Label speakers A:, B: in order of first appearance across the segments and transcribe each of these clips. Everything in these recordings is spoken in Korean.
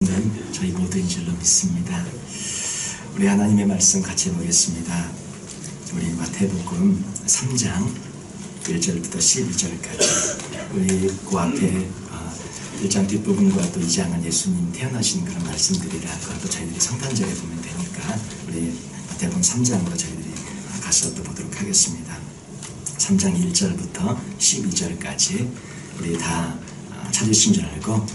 A: 저희 모두인 줄로 믿습니다. 우리 하나님의 말씀 같이 보겠습니다. 우리 마태복음 3장 1절부터 12절까지 우리 그 앞에 1장 뒷부분과 또 2장은 예수님 태어나신 그런 말씀들이라 그것도 저희들이 성탄절에 보면 되니까 우리 마태복음 3장으로 저희들이 가서 또 보도록 하겠습니다. 3장 1절부터 12절까지 우리 다 찾으신 줄 알고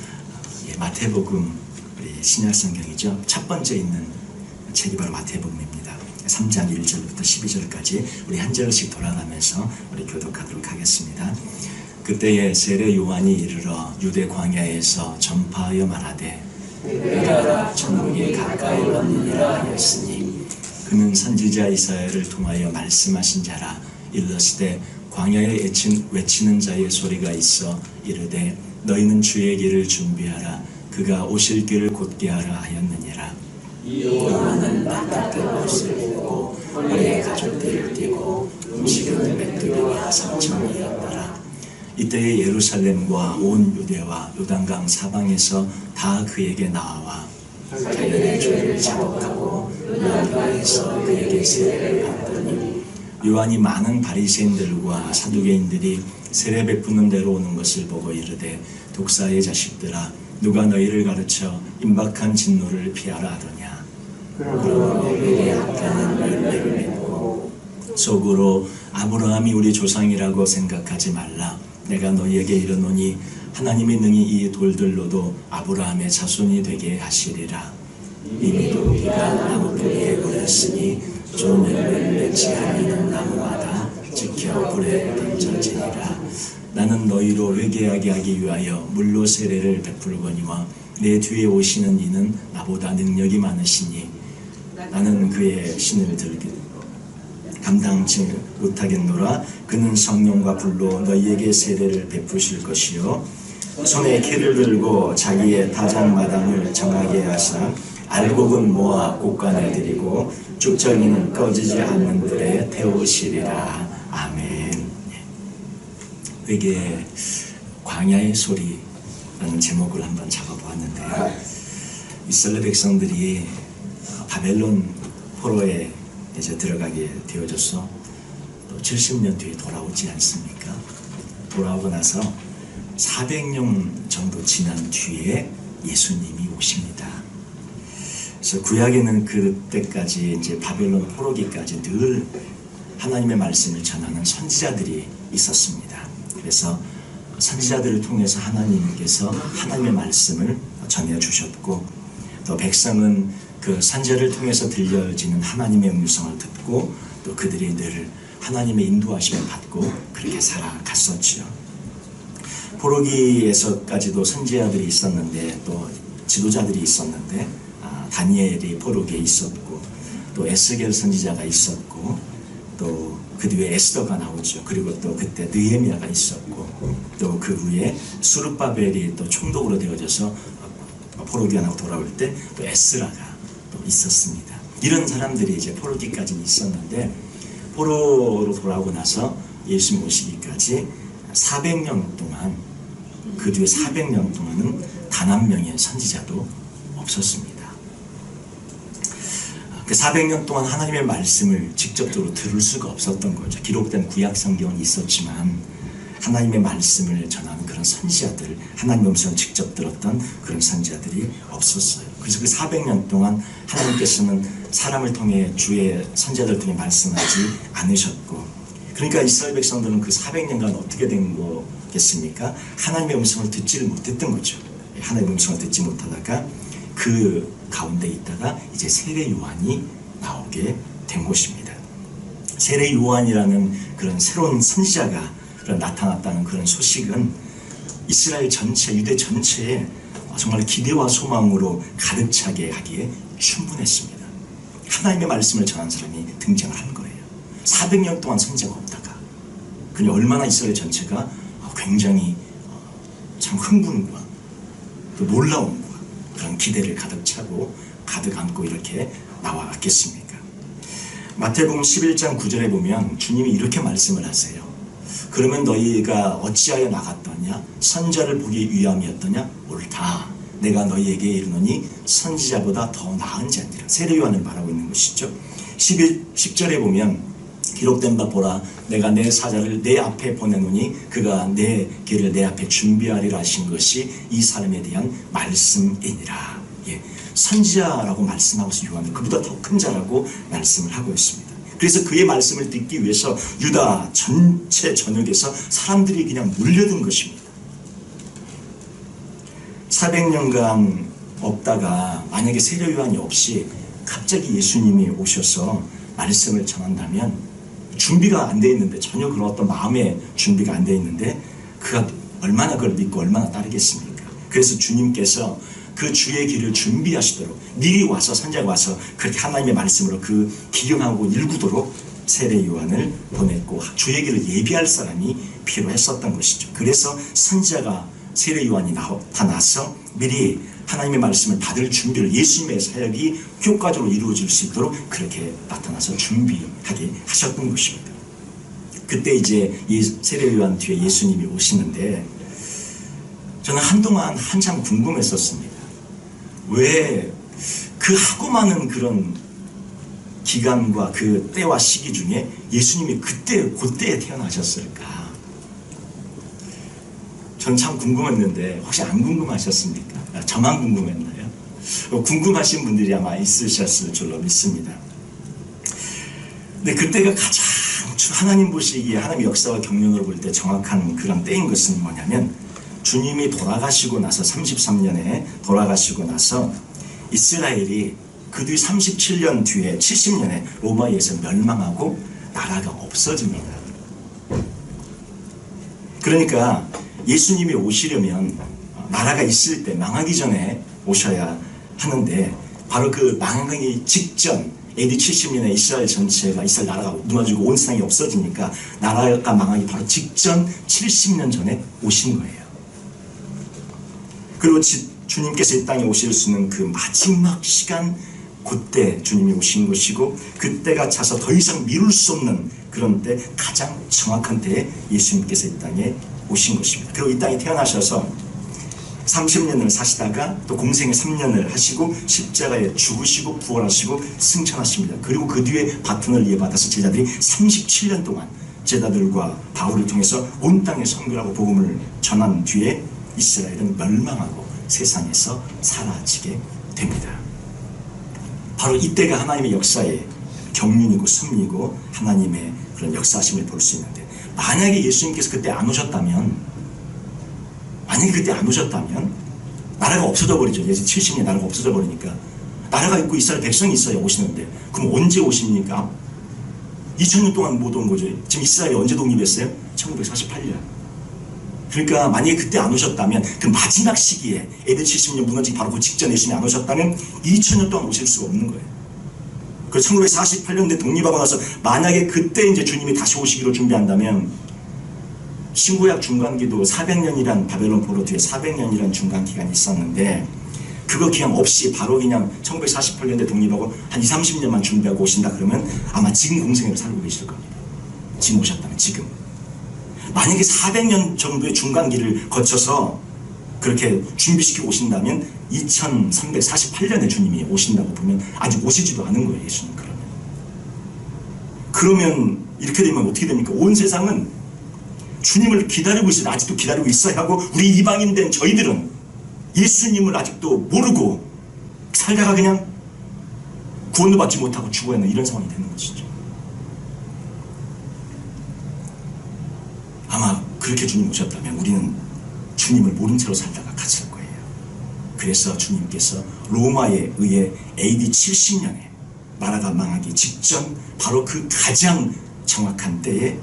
A: 마태복음 우리 신약성경이죠. 첫 번째 있는 책이 바로 마태복음입니다. 3장 1절부터 12절까지 우리 한 절씩 돌아가면서 우리 교독하도록 하겠습니다. 그때에 세례 요한이 이르러 유대 광야에서 전파하여 말하되 회개하라 천국이 가까이 왔느니라 하였으니 그는 선지자 이사야를 통하여 말씀하신 자라. 일러시되 광야에 외치는 자의 소리가 있어 이르되 너희는 주의 길을 준비하라. 그가 오실 길을 곧게 하라 하였느니라. 요한은 바깥에 옷을 입고 머리에 가죽띠를 띠고 음식은 메뚜기와 삼청이었더라. 이때에 예루살렘과 온 유대와 요단강 사방에서 다 그에게 나와 자연의 죄를 자복하고 요한강에서 그에게 세례를 받더니 요한이 많은 바리새인들과 사두개인들이 세례 베푸는 데로 오는 것을 보고 이르되 독사의 자식들아 누가 너희를 가르쳐 임박한 진노를 피하라 하더냐. 그러므로 너희에게 악하는 열매를 맺고 속으로 아브라함이 우리 조상이라고 생각하지 말라. 내가 너희에게 이르노니 하나님이 능히 이 돌들로도 아브라함의 자손이 되게 하시리라. 이미도 비가 나무뿌리에 걸렸으니 좋은 열매를 맺지 아니하는 나무마다 지켜 불에 던져지리라. 나는 너희로 회개하게 하기 위하여 물로 세례를 베풀거니와 내 뒤에 오시는 이는 나보다 능력이 많으시니 나는 그의 신을 감당치 못하겠노라. 그는 성령과 불로 너희에게 세례를 베푸실 것이요 손에 키를 들고 자기의 타작마당을 정하게 하사 알곡은 모아 곳간에 들이고 쭉정이는 꺼지지 않는 불에 태우시리라. 아멘. 회개의 광야의 소리라는 제목을 한번 잡아보았는데요. 이스라엘 백성들이 바벨론 포로에 이제 들어가게 되어져서 또 70년 뒤에 돌아오지 않습니까? 돌아오고 나서 400년 정도 지난 뒤에 예수님이 오십니다. 그래서 구약에는 그때까지 이제 바벨론 포로기까지 늘 하나님의 말씀을 전하는 선지자들이 있었습니다. 그래서 선지자들을 통해서 하나님께서 하나님의 말씀을 전해주셨고 또 백성은 그 선지자를 통해서 들려지는 하나님의 음성을 듣고 또 그들이 늘 하나님의 인도하심을 받고 그렇게 살아갔었죠. 포로기에서까지도 선지자들이 있었는데 또 지도자들이 있었는데 다니엘이 포로기에 있었고 또 에스겔 선지자가 있었고 또 그 뒤에 에스더가 나오죠. 그리고 또 그때 느헤미야가 있었고 또 그 후에 수르바벨이 또 총독으로 되어져서 포로기안하고 돌아올 때 또 에스라가 또 있었습니다. 이런 사람들이 이제 포로기까지는 있었는데 포로로 돌아오고 나서 예수님 오시기까지 400년 동안 그 뒤에 400년 동안은 단 한 명의 선지자도 없었습니다. 그 400년 동안 하나님의 말씀을 직접적으로 들을 수가 없었던 거죠. 기록된 구약 성경은 있었지만 하나님의 말씀을 전하는 그런 선지자들, 하나님의 음성을 직접 들었던 그런 선지자들이 없었어요. 그래서 그 400년 동안 하나님께서는 사람을 통해 주의 선지자들을 통해 말씀하지 않으셨고, 그러니까 이스라엘 백성들은 그 400년간 어떻게 된 거겠습니까? 하나님의 음성을 듣지를 못했던 거죠. 하나님의 음성을 듣지 못하다가 그 가운데 있다가 이제 세례 요한이 나오게 된 것입니다. 세례 요한이라는 그런 새로운 선지자가 나타났다는 그런 소식은 이스라엘 전체, 유대 전체에 정말 기대와 소망으로 가득 차게 하기에 충분했습니다. 하나님의 말씀을 전한 사람이 등장을 한 거예요. 400년 동안 선지자가 없다가 그니 얼마나 이스라엘 전체가 굉장히 참 흥분과 또 놀라움과 그런 기대를 가득 차고 가득 안고 이렇게 나와왔겠습니까? 마태복음 11장 9절에 보면 주님이 이렇게 말씀을 하세요. 그러면 너희가 어찌하여 나갔더냐? 선지자를 보기 위함이었더냐? 옳다. 내가 너희에게 이르노니 선지자보다 더 나은 자니라. 세례 요한을 말하고 있는 것이죠. 10절에 보면 기록된 바 보라 내가 내 사자를 내 앞에 보내노니 그가 내 길을 내 앞에 준비하리라 하신 것이 이 사람에 대한 말씀이니라. 예, 선지자라고 말씀하고서 요한은 그보다 더 큰 자라고 말씀을 하고 있습니다. 그래서 그의 말씀을 듣기 위해서 유다 전체 전역에서 사람들이 그냥 몰려든 것입니다. 400년간 없다가 만약에 세례 요한이 없이 갑자기 예수님이 오셔서 말씀을 전한다면 준비가 안 돼 있는데, 전혀 그런 어떤 마음의 준비가 안 돼 있는데 그가 얼마나 그걸 믿고 얼마나 따르겠습니까? 그래서 주님께서 그 주의 길을 준비하시도록 미리 와서, 선지자가 와서 그렇게 하나님의 말씀으로 그 기경하고 일구도록 세례 요한을 보냈고 주의 길을 예비할 사람이 필요했었던 것이죠. 그래서 선지자가 세례 요한이 나타나서 미리 하나님의 말씀을 받을 준비를, 예수님의 사역이 효과적으로 이루어질 수 있도록 그렇게 나타나서 준비하게 하셨던 것입니다. 그때 이제 이 세례 요한 뒤에 예수님이 오시는데 저는 한동안 한참 궁금했었습니다. 왜 그 하고 많은 그런 기간과 그 때와 시기 중에 예수님이 그때에 태어나셨을까? 전 참 궁금했는데 혹시 안 궁금하셨습니까? 저만 궁금했나요? 궁금하신 분들이 아마 있으셨을 줄로 믿습니다. 근데 그때가 가장 하나님 보시기에, 하나님의 역사와 경륜으로 볼 때 정확한 그런 때인 것은 뭐냐면, 주님이 돌아가시고 나서 33년에 돌아가시고 나서 이스라엘이 그 뒤 37년 뒤에 70년에 로마에 의해서 멸망하고 나라가 없어집니다. 그러니까 예수님이 오시려면 나라가 있을 때, 망하기 전에 오셔야 하는데, 바로 그 망하기 직전 AD 70년에 이스라엘 전체가, 이스라엘 나라가 무너지고 온 세상이 없어지니까 나라가 망하기 바로 직전 70년 전에 오신 거예요. 그리고 주님께서 이 땅에 오실 수 있는 그 마지막 시간, 그때 주님이 오신 것이고, 그때가 차서 더 이상 미룰 수 없는 그런 때, 가장 정확한 때에 예수님께서 이 땅에 오신 것입니다. 그리고 이 땅에 태어나셔서 30년을 사시다가 또 공생의 3년을 하시고 십자가에 죽으시고 부활하시고 승천하십니다. 그리고 그 뒤에 바톤을 이어받아서 제자들이 37년 동안 제자들과 바울을 통해서 온 땅에 선교하고 복음을 전한 뒤에 이스라엘은 멸망하고 세상에서 사라지게 됩니다. 바로 이때가 하나님의 역사의 경륜이고 섭리고 하나님의 그런 역사하심을 볼 수 있는데, 만약에 예수님께서 그때 안 오셨다면, 나라가 없어져 버리죠. 예수 70년 나라가 없어져 버리니까, 나라가 있고 이스라엘 백성이 있어야 오시는데, 그럼 언제 오십니까? 2000년 동안 못 온 거죠. 지금 이스라엘이 언제 독립했어요? 1948년. 그러니까 만약에 그때 안 오셨다면, 그 마지막 시기에 AD 70년 무너지기 바로 그 직전에 예수님이 안 오셨다면 2000년 동안 오실 수가 없는 거예요. 그래서 1948년대 독립하고 나서 만약에 그때 이제 주님이 다시 오시기로 준비한다면, 신구약 중간기도 400년이란, 바벨론 포로 뒤에 400년이란 중간 기간이 있었는데, 그거 기간 없이 바로 그냥 1948년대 독립하고 한 20, 30년만 준비하고 오신다 그러면 아마 지금 공생애로 살고 계실 겁니다. 지금 오셨다면, 지금. 만약에 400년 정도의 중간기를 거쳐서 그렇게 준비시키고 오신다면 2348년에 주님이 오신다고 보면 아직 오시지도 않은 거예요, 예수님. 그러면 이렇게 되면 어떻게 됩니까? 온 세상은 주님을 기다리고 있어요. 아직도 기다리고 있어야 하고, 우리 이방인 된 저희들은 예수님을 아직도 모르고 살다가 그냥 구원도 받지 못하고 죽어야 하는 이런 상황이 되는 것이죠. 아마 그렇게 주님 오셨다면 우리는 주님을 모른 채로 살다가 갔을 거예요. 그래서 주님께서 로마에 의해 AD 70년에 나라가 망하기 직전, 바로 그 가장 정확한 때에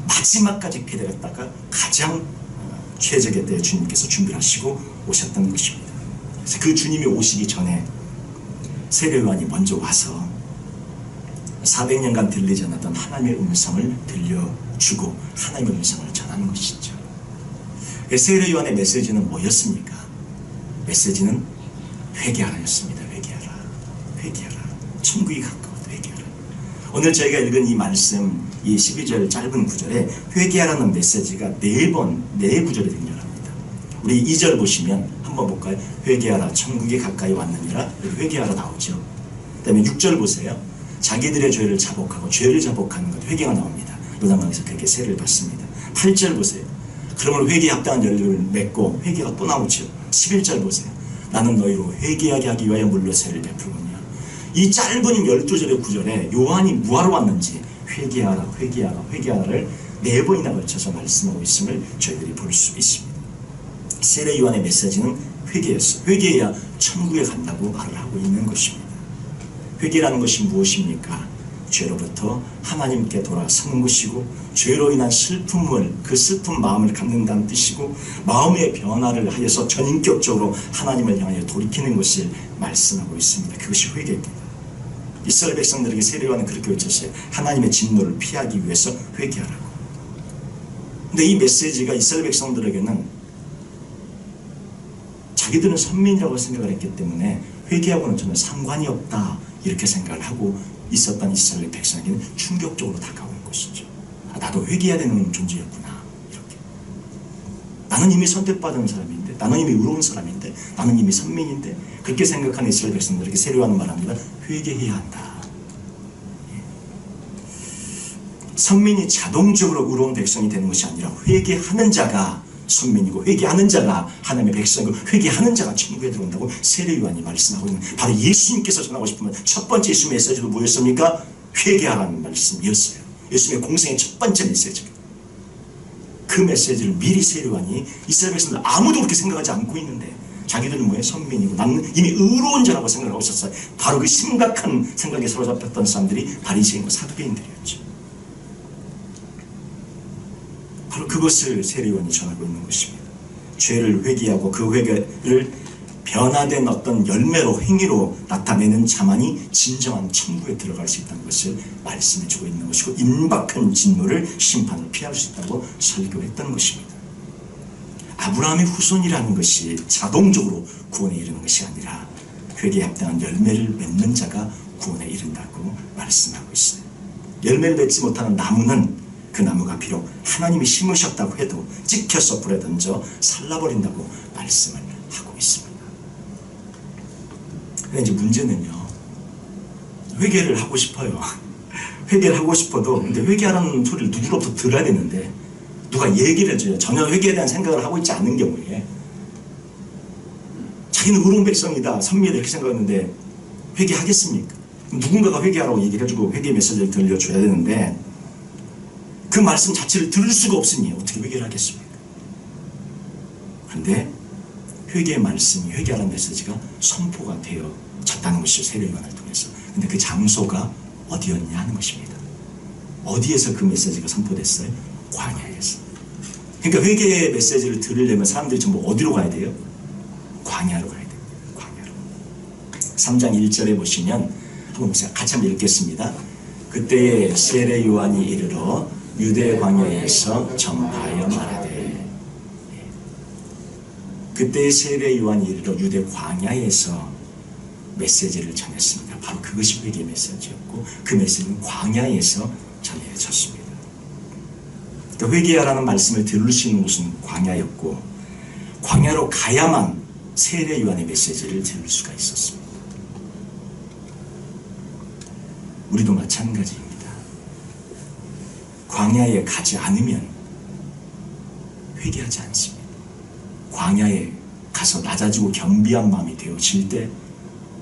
A: 마지막까지 기다렸다가 가장 최적의 때에 주님께서 준비를 하시고 오셨던 것입니다. 그래서 그 주님이 오시기 전에 세례 요한이 먼저 와서 400년간 들리지 않았던 하나님의 음성을 들려주고 하나님의 음성을 전하는 것이죠. 세례 요한의 메시지는 뭐였습니까? 메시지는 회개하라였습니다. 회개하라. 천국이 가까워도 회개하라. 오늘 저희가 읽은 이 말씀, 이 12절 짧은 구절에 회개하라는 메시지가 네 구절에 등장합니다. 우리 2절 보시면 한번 한번 볼까요? 회개하라 천국이 가까이 왔느니라. 여기 회개하라 나오죠. 그 다음에 6절 보세요. 자기들의 죄를 자복하고 죄를 자복하는 것 회개가 나옵니다. 요단강에서 그렇게 세례를 받습니다. 8절 보세요. 그러면 회개에 합당한 열매를 맺고 회개가 또 나오죠. 11절 보세요. 나는 너희로 회개하게 하기 위하여 물로 세를 베풀거니와. 이 짧은 12절의 구절에 요한이 뭐하러 왔는지 회개하라 회개하라 회개하라를 4번이나 걸쳐서 말씀하고 있음을 저희들이 볼 수 있습니다. 세례 요한의 메시지는 회개였어. 회개해야 천국에 간다고 말을 하고 있는 것입니다. 회개라는 것이 무엇입니까? 죄로부터 하나님께 돌아서는 것이고 죄로 인한 슬픔을 그 슬픈 마음을 갖는다는 뜻이고 마음의 변화를 하여서 전인격적으로 하나님을 향하여 돌이키는 것을 말씀하고 있습니다. 그것이 회개입니다. 이스라엘 백성들에게 세례 요한은 그렇게 외쳤어요. 하나님의 진노를 피하기 위해서 회개하라고. 근데 이 메시지가 이스라엘 백성들에게는 자기들은 선민이라고 생각을 했기 때문에 회개하고는 전혀 상관이 없다 이렇게 생각을 하고 있었던 이스라엘 백성에게는 충격적으로 다가온 것이죠. 아, 나도 회개해야 되는 존재였구나. 이렇게. 나는 이미 선택받은 사람인데, 나는 이미 의로운 사람인데, 나는 이미 선민인데, 그렇게 생각하는 이스라엘 백성들에게 세례 요한은 말합니다. 회개해야 한다. 예. 선민이 자동적으로 의로운 백성이 되는 것이 아니라 회개하는 자가 선민이고 회개하는 자가 하나님의 백성이고 회개하는 자가 천국에 들어온다고 세례 요한이 말씀하고 있는, 바로 예수님께서 전하고 싶은 첫 번째 예수 메시지도 뭐였습니까? 회개하라는 말씀이었어요. 예수님의 공생의 첫 번째 메시지. 그 메시지를 미리 세례 요한이 이스라엘 백성들 아무도 그렇게 생각하지 않고 있는데 자기들은 뭐예요? 선민이고 나는 이미 의로운 자라고 생각하고 있었어요. 바로 그 심각한 생각에 사로잡혔던 사람들이 바리새인과 사두개인들이었죠. 바로 그것을 세례 요한이 전하고 있는 것입니다. 죄를 회개하고 그 회개를 변화된 어떤 열매로 행위로 나타내는 자만이 진정한 천국에 들어갈 수 있다는 것을 말씀해주고 있는 것이고 임박한 진노를 심판을 피할 수 있다고 설교했던 것입니다. 아브라함의 후손이라는 것이 자동적으로 구원에 이르는 것이 아니라 회개에 합당한 열매를 맺는 자가 구원에 이른다고 말씀하고 있어요. 열매를 맺지 못하는 나무는 그 나무가 비록 하나님이 심으셨다고 해도 찍혀서 불에 던져 살라버린다고 말씀을 하고 있습니다. 근데 이제 문제는요, 회개를 하고 싶어요. 회개를 하고 싶어도 근데 회개하라는 소리를 누구로부터 들어야 되는데 누가 얘기를 해줘요. 전혀 회개에 대한 생각을 하고 있지 않는 경우에 자기는 의로운 백성이다, 선미이다 이렇게 생각하는데 회개하겠습니까? 누군가가 회개하라고 얘기를 해주고 회개 메시지를 들려줘야 되는데 그 말씀 자체를 들을 수가 없으니 어떻게 회개를 하겠습니까? 그런데 회개의 말씀이, 회개하라는 메시지가 선포가 되어졌다는 것이 세례 요한을 통해서. 근데 그 장소가 어디였냐 하는 것입니다. 어디에서 그 메시지가 선포됐어요? 광야에서. 그러니까 회개의 메시지를 들으려면 사람들이 전부 어디로 가야 돼요? 광야로 가야 돼요. 광야로. 3장 1절에 보시면 한번 보세요. 같이 한번 읽겠습니다. 그때에 세례 요한이 이르러 유대 광야에서 전파하여 말하되. 그때의 세례 요한이 이르러 유대 광야에서 메시지를 전했습니다. 바로 그것이 회개 메시지였고 그 메시지는 광야에서 전해졌습니다. 그러니까 회개하라는 말씀을 들을 수 있는 곳은 광야였고 광야로 가야만 세례 요한의 메시지를 들을 수가 있었습니다. 우리도 마찬가지입니다. 광야에 가지 않으면 회개하지 않습니다. 광야에 가서 낮아지고 겸비한 마음이 되어질 때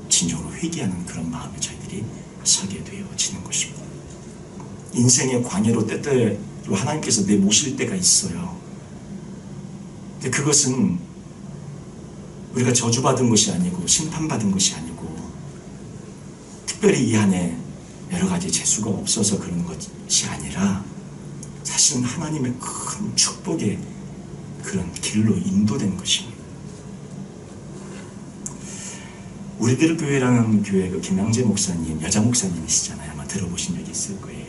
A: 진정으로 회개하는 그런 마음에 저희들이 서게 되어지는 것입니다. 인생의 광야로 때때로 하나님께서 내모실 때가 있어요. 근데 그것은 우리가 저주받은 것이 아니고 심판받은 것이 아니고 특별히 이 안에 여러 가지 재수가 없어서 그런 것이 아니라 사실은 하나님의 큰 축복의 그런 길로 인도된 것입니다. 우리들 교회라는 교회 그 김양재 목사님, 여자 목사님이시잖아요. 아마 들어보신 적이 있을 거예요.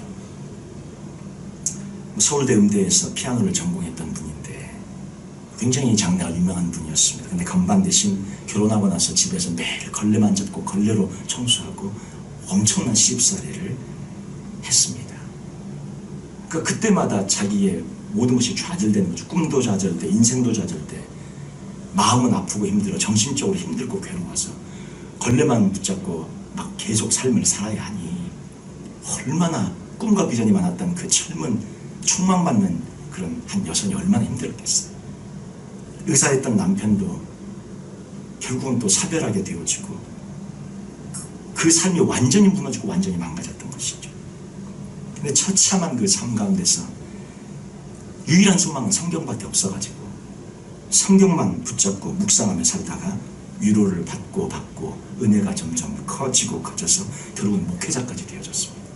A: 서울대 음대에서 피아노를 전공했던 분인데 굉장히 장래가 유명한 분이었습니다. 근데 건반 대신 결혼하고 나서 집에서 매일 걸레만 접고 걸레로 청소하고 엄청난 시집살이를 했습니다. 그때마다 자기의 모든 것이 좌절되는 거죠. 꿈도 좌절돼, 인생도 좌절돼. 마음은 아프고 힘들어 정신적으로 힘들고 괴로워서 걸레만 붙잡고 막 계속 삶을 살아야 하니 얼마나 꿈과 비전이 많았던 그 젊은 촉망받는 그런 한 여성이 얼마나 힘들었겠어요. 의사였던 남편도 결국은 또 사별하게 되어지고 그 삶이 완전히 무너지고 완전히 망가졌던 것이죠. 근데 처참한 그 삶 가운데서 유일한 소망은 성경밖에 없어가지고 성경만 붙잡고 묵상하며 살다가 위로를 받고 은혜가 점점 커지고 커져서 결국은 목회자까지 되어졌습니다.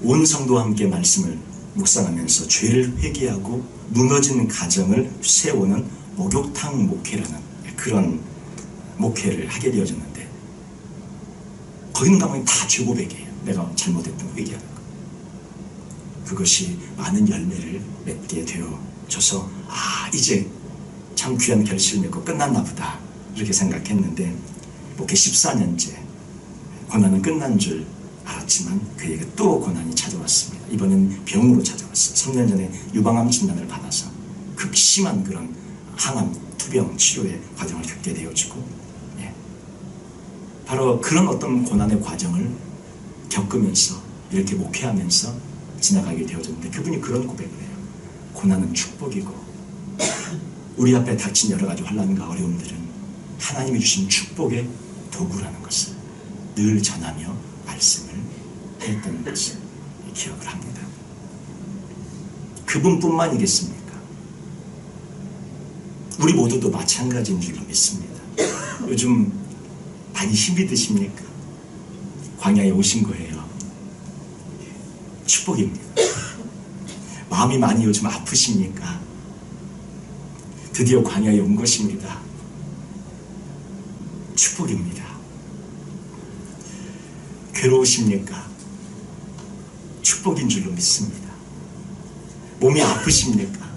A: 온 성도와 함께 말씀을 묵상하면서 죄를 회개하고 무너진 가정을 세우는 목욕탕 목회라는 그런 목회를 하게 되어졌는데, 거기는 가면 다 죄고백이에요. 내가 잘못했던 회개하는 것. 그것이 많은 열매를 맺게 되어져서 이제 참 귀한 결실을 맺고 끝났나 보다 이렇게 생각했는데, 목회 14년째 고난은 끝난 줄 알았지만 그에게 또 고난이 찾아왔습니다. 이번엔 병으로 찾아왔어요. 3년 전에 유방암 진단을 받아서 극심한 그런 항암 투병 치료의 과정을 겪게 되어지고, 바로 그런 어떤 고난의 과정을 겪으면서 이렇게 목회하면서 지나가게 되어졌는데, 그분이 그런 고백을 해요. 고난은 축복이고 우리 앞에 닥친 여러 가지 환난과 어려움들은 하나님이 주신 축복의 도구라는 것을 늘 전하며 말씀을 했던 것을 기억을 합니다. 그분뿐만이겠습니까? 우리 모두도 마찬가지인 줄로 믿습니다. 요즘 많이 힘이 드십니까? 광야에 오신 거예요. 축복입니다. 마음이 많이 요즘 아프십니까? 드디어 광야에 온 것입니다. 축복입니다. 괴로우십니까? 축복인 줄로 믿습니다. 몸이 아프십니까?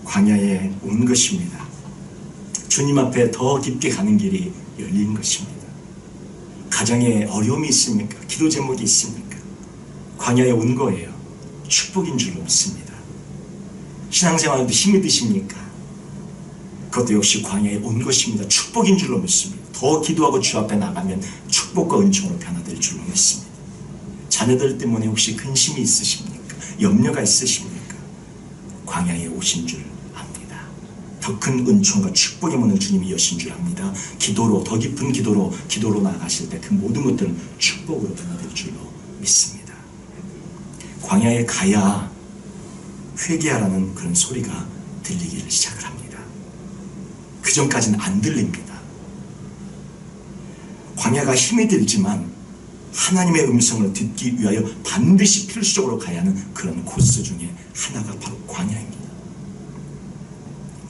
A: 광야에 온 것입니다. 주님 앞에 더 깊게 가는 길이 열린 것입니다. 가정에 어려움이 있습니까? 기도 제목이 있습니까? 광야에 온 거예요. 축복인 줄로 믿습니다. 신앙생활도 힘이 드십니까? 그것도 역시 광야에 온 것입니다. 축복인 줄로 믿습니다. 더 기도하고 주 앞에 나가면 축복과 은총으로 변화될 줄로 믿습니다. 자녀들 때문에 혹시 근심이 있으십니까? 염려가 있으십니까? 광야에 오신 줄 압니다. 더 큰 은총과 축복의 문을 주님이 여신 줄 압니다. 기도로, 더 깊은 기도로 나아가실 때 그 모든 것들은 축복으로 변화될 줄로 믿습니다. 광야에 가야 회개하라는 그런 소리가 들리기를 시작을 합니다. 그 전까지는 안 들립니다. 광야가 힘이 들지만 하나님의 음성을 듣기 위하여 반드시 필수적으로 가야 하는 그런 코스 중에 하나가 바로 광야입니다.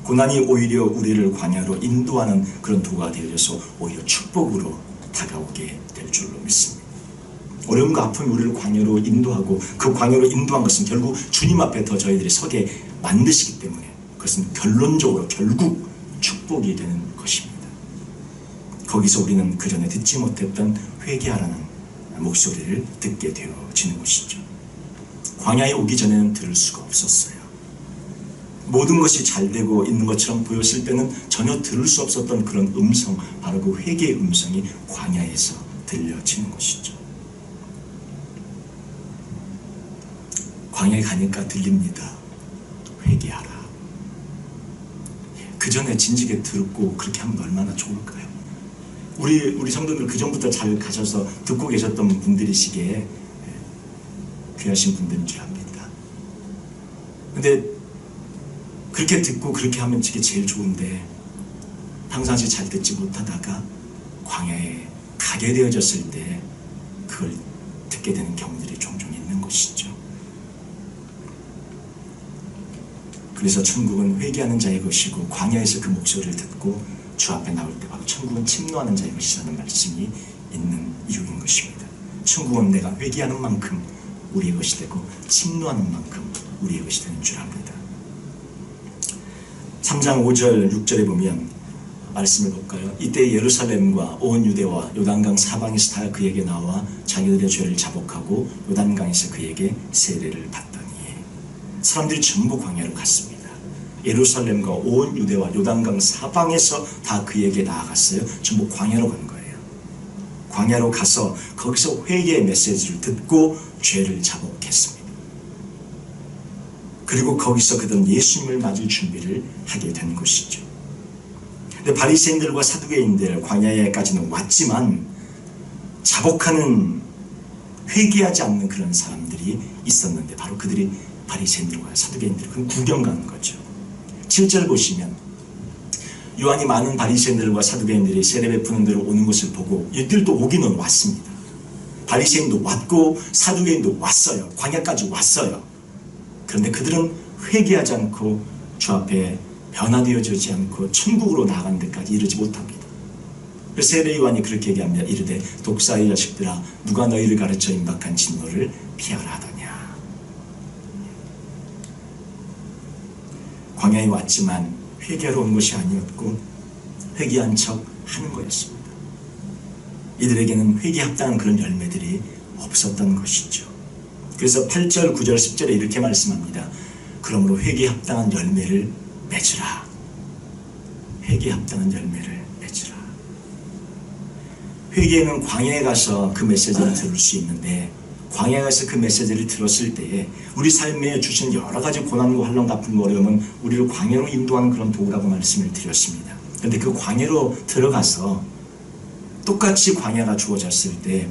A: 고난이 오히려 우리를 광야로 인도하는 그런 도구가 되어져서 오히려 축복으로 다가오게 될 줄로 믿습니다. 어려움과 아픔이 우리를 광야로 인도하고 그 광야로 인도한 것은 결국 주님 앞에 더 저희들이 서게 만드시기 때문에 그것은 결론적으로 결국 축복이 되는 것입니다. 거기서 우리는 그 전에 듣지 못했던 회개하라는 목소리를 듣게 되어지는 것이죠. 광야에 오기 전에는 들을 수가 없었어요. 모든 것이 잘 되고 있는 것처럼 보였을 때는 전혀 들을 수 없었던 그런 음성, 바로 그 회개의 음성이 광야에서 들려지는 것이죠. 광야에 가니까 들립니다. 회개하라. 그 전에 진지게 듣고 그렇게 하면 얼마나 좋을까요? 우리 성도들 그 전부터 잘 가셔서 듣고 계셨던 분들이시기에 귀하신 분들인 줄 압니다. 근데 그렇게 듣고 그렇게 하면 저게 제일 좋은데 평상시 잘 듣지 못하다가 광야에 가게 되어졌을 때 그걸 듣게 되는 경우들이 종종 있는 것이죠. 그래서 천국은 회개하는 자의 것이고 광야에서 그 목소리를 듣고 주 앞에 나올 때 바로 천국은 침노하는 자의 것이라는 말씀이 있는 이유인 것입니다. 천국은 내가 회개하는 만큼 우리의 것이 되고 침노하는 만큼 우리의 것이 되는 줄 압니다. 3장 5절 6절에 보면 말씀을 볼까요? 이때 예루살렘과 온 유대와 요단강 사방에서 다 그에게 나와 자기들의 죄를 자복하고 요단강에서 그에게 세례를 받더니 사람들이 전부 광야로 갔습니다. 예루살렘과 온 유대와 요단강 사방에서 다 그에게 나아갔어요. 전부 광야로 간 거예요. 광야로 가서 거기서 회개의 메시지를 듣고 죄를 자복했습니다. 그리고 거기서 그들은 예수님을 맞을 준비를 하게 된 것이죠. 근데 바리새인들과 사두개인들 광야에까지는 왔지만 자복하는, 회개하지 않는 그런 사람들이 있었는데 바로 그들이 바리새인들과 사두개인들, 그 구경 가는 거죠. 7절 보시면 요한이 많은 바리새인들과 사두개인들이 세례 베푸는 데로 오는 것을 보고 이들도 오기는 왔습니다. 바리새인도 왔고 사두개인도 왔어요. 광야까지 왔어요. 그런데 그들은 회개하지 않고 주 앞에 변화되어지지 않고 천국으로 나아가는 데까지 이르지 못합니다. 그래서 세례 요한이 그렇게 얘기합니다. 이르되 독사의 자식들아, 누가 너희를 가르쳐 임박한 진노를 피하라 하더냐. 광야에 왔지만 회개하러 온 것이 아니었고 회개한 척 하는 거였습니다. 이들에게는 회개에 합당한 그런 열매들이 없었던 것이죠. 그래서 8절, 9절, 10절에 이렇게 말씀합니다. 그러므로 회개에 합당한 열매를 맺으라. 회개에 합당한 열매를 맺으라. 회개는 광야에 가서 그 메시지를 들을 수 있는데, 광야에 가서 그 메시지를 들었을 때에 우리 삶에 주신 여러 가지 고난과 환난 같은 어려움은 우리를 광야로 인도하는 그런 도구라고 말씀을 드렸습니다. 그런데 그 광야로 들어가서 똑같이 광야가 주어졌을 때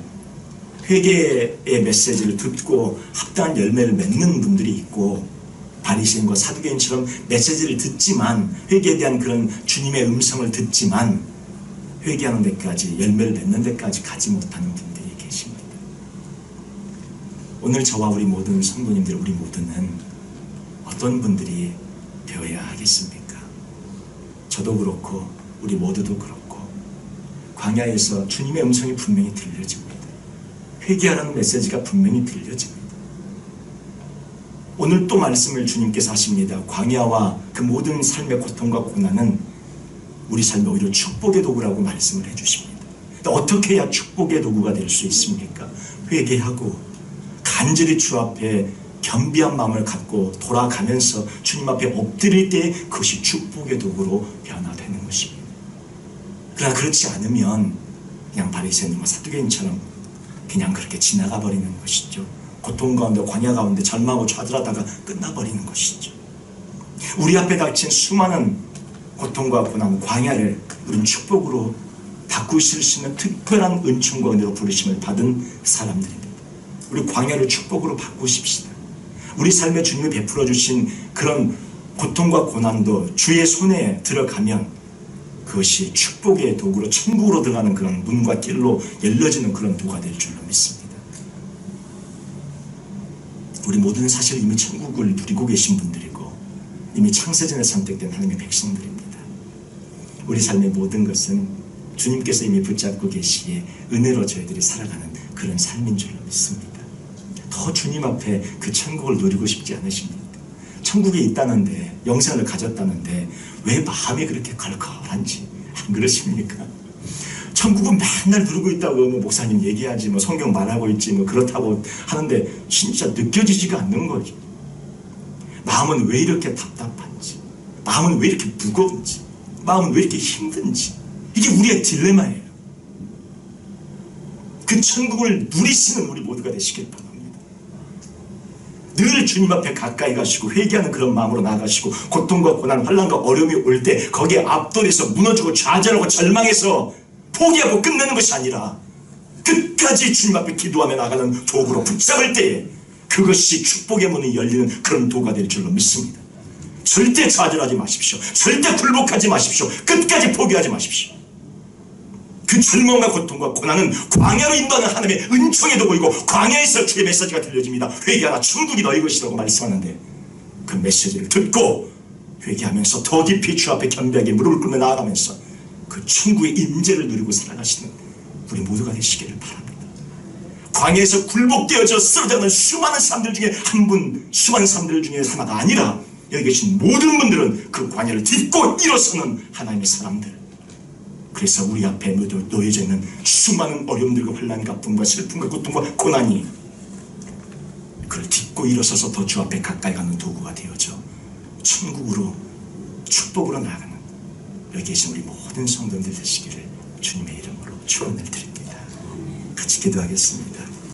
A: 회개의 메시지를 듣고 합당한 열매를 맺는 분들이 있고, 바리새인과 사두개인처럼 메시지를 듣지만, 회개에 대한 그런 주님의 음성을 듣지만 회개하는 데까지, 열매를 맺는 데까지 가지 못하는 분들이 계십니다. 오늘 저와 우리 모든 성도님들, 우리 모두는 어떤 분들이 되어야 하겠습니까? 저도 그렇고 우리 모두도 그렇고 광야에서 주님의 음성이 분명히 들려집니다. 회개하라는 메시지가 분명히 들려집니다. 오늘 또 말씀을 주님께서 하십니다. 광야와 그 모든 삶의 고통과 고난은 우리 삶의 오히려 축복의 도구라고 말씀을 해주십니다. 어떻게 해야 축복의 도구가 될 수 있습니까? 회개하고 간절히 주 앞에 겸비한 마음을 갖고 돌아가면서 주님 앞에 엎드릴 때 그것이 축복의 도구로 변화되는 것입니다. 그러나 그렇지 않으면 그냥 바리새인과 사두개인처럼 그냥 그렇게 지나가 버리는 것이죠. 고통 가운데, 광야 가운데 절망하고 좌절하다가 끝나버리는 것이죠. 우리 앞에 닥친 수많은 고통과 고난, 광야를 우리는 축복으로 바꾸실 수 있는 특별한 은총과 은혜로 부르심을 받은 사람들입니다. 우리 광야를 축복으로 바꾸십시다. 우리 삶에 주님이 베풀어 주신 그런 고통과 고난도 주의 손에 들어가면 그것이 축복의 도구로 천국으로 들어가는 그런 문과 길로 열려지는 그런 도가 될 줄로 믿습니다. 우리 모두는 사실 이미 천국을 누리고 계신 분들이고 이미 창세전에 선택된 하나님의 백성들입니다. 우리 삶의 모든 것은 주님께서 이미 붙잡고 계시기에 은혜로 저희들이 살아가는 그런 삶인 줄로 믿습니다. 더 주님 앞에 그 천국을 누리고 싶지 않으십니까? 천국에 있다는데, 영생을 가졌다는데 왜 마음이 그렇게 걸걸한지 안 그러십니까? 천국은 맨날 누르고 있다고 뭐 목사님 얘기하지, 뭐 성경 말하고 있지, 뭐 그렇다고 하는데 진짜 느껴지지가 않는 거죠. 마음은 왜 이렇게 답답한지, 마음은 왜 이렇게 무거운지, 마음은 왜 이렇게 힘든지, 이게 우리의 딜레마예요. 그 천국을 누리시는 우리 모두가 되시길 바랍니다. 늘 주님 앞에 가까이 가시고 회개하는 그런 마음으로 나아가시고, 고통과 고난, 환난과 어려움이 올 때 거기에 압도해서 무너지고 좌절하고 절망해서 포기하고 끝내는 것이 아니라 끝까지 주님 앞에 기도하며 나가는 도구로 붙잡을 때에 그것이 축복의 문이 열리는 그런 도구가 될 줄로 믿습니다. 절대 좌절하지 마십시오. 절대 굴복하지 마십시오. 끝까지 포기하지 마십시오. 그 절망과 고통과 고난은 광야로 인도하는 하나님의 은총의 도구이고, 광야에서 주의 메시지가 들려집니다. 회개하라, 천국이 너희 것이라고 말씀하는데 그 메시지를 듣고 회개하면서 더 깊이 주 앞에 겸비하게 무릎을 꿇며 나아가면서 그 천국의 임재를 누리고 살아가시는 우리 모두가 되시기를 바랍니다. 광야에서 굴복되어져 쓰러져가는 수많은 사람들 중에 한 분, 수많은 사람들 중에 하나가 아니라 여기 계신 모든 분들은 그 광야를 딛고 일어서는 하나님의 사람들. 그래서 우리 앞에 놓여져 있는 수많은 어려움들과 환난과 아픔과 슬픔과 고통과 고난이 그걸 딛고 일어서서 더 주 앞에 가까이 가는 도구가 되어져 천국으로 축복으로 나아가는 여기 계신 우리 모든 성도들 되시기를 주님의 이름으로 축원을 드립니다. 같이 기도하겠습니다.